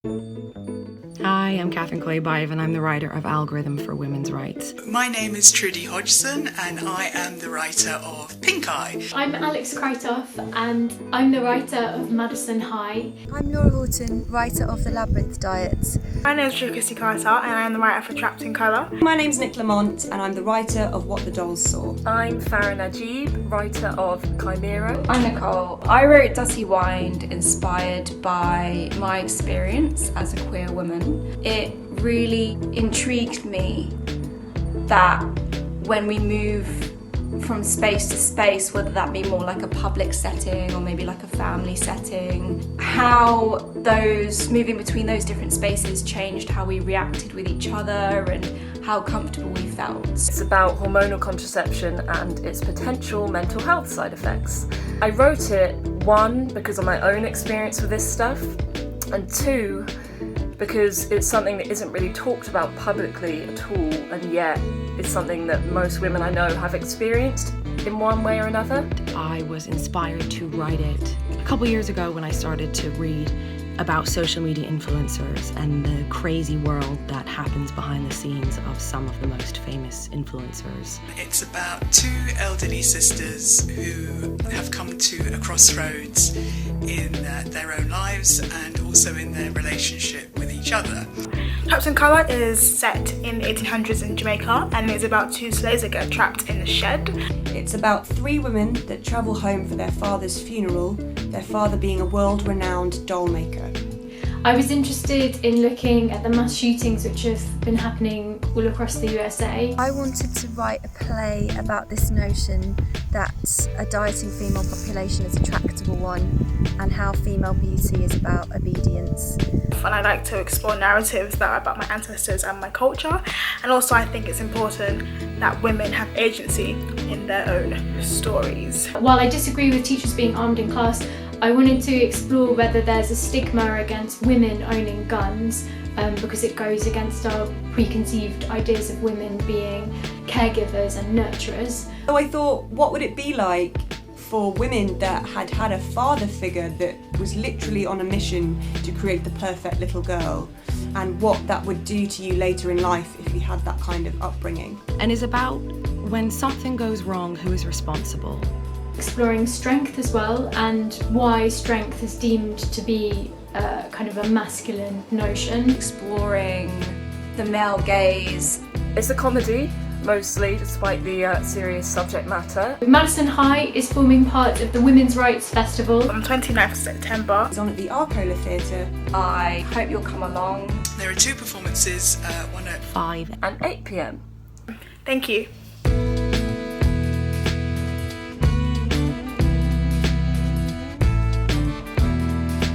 Hi, I'm Kolubayev and I'm the writer of Algorithm for Women's Rights. My name is Trudy Hodgson and I am the writer of Pink Eye. I'm Alex Critoph and I'm the writer of Madison High. I'm Laura Horton, writer of The Labyrinth Diet. My name is Rasheka Christie-Carter and I am the writer for Trapped in Colour. My name's Nic Lamont and I'm the writer of What the Dolls Saw. I'm Farah Najib, writer of Chimera. I'm Nicole. I wrote Dusty Wind inspired by my experience as a queer woman. It really intrigued me that when we move from space to space, whether that be more like a public setting or maybe like a family setting, how those moving between those different spaces changed how we reacted with each other and how comfortable we felt. It's about hormonal contraception and its potential mental health side effects. I wrote it, one, because of my own experience with this stuff, and two, because it's something that isn't really talked about publicly at all, and yet it's something that most women I know have experienced in one way or another. I was inspired to write it a couple years ago when I started to read about social media influencers and the crazy world that happens behind the scenes of some of the most famous influencers. It's about two elderly sisters who have come to a crossroads in their own lives and also in their relationship with each other. Trapped in Colour is set in the 1800s in Jamaica and is about two slaves that get trapped in a shed. It's about three women that travel home for their father's funeral, their father being a world-renowned doll maker. I was interested in looking at the mass shootings which have been happening all across the USA. I wanted to write a play about this notion that a dieting female population is a tractable one and how female beauty is about obedience. And I like to explore narratives that are about my ancestors and my culture, and also I think it's important that women have agency in their own stories. While I disagree with teachers being armed in class, I wanted to explore whether there's a stigma against women owning guns because it goes against our preconceived ideas of women being caregivers and nurturers. So I thought, what would it be like for women that had had a father figure that was literally on a mission to create the perfect little girl, and what that would do to you later in life if you had that kind of upbringing. And is about when something goes wrong, who is responsible? Exploring strength as well and why strength is deemed to be kind of a masculine notion. Exploring the male gaze. It's a comedy, mostly, despite the serious subject matter. Madison High is forming part of the Women's Rights Festival. On 29th of September. It's on at the Arcola Theatre. I hope you'll come along. There are two performances, one at 5 and 8 p.m. Thank you.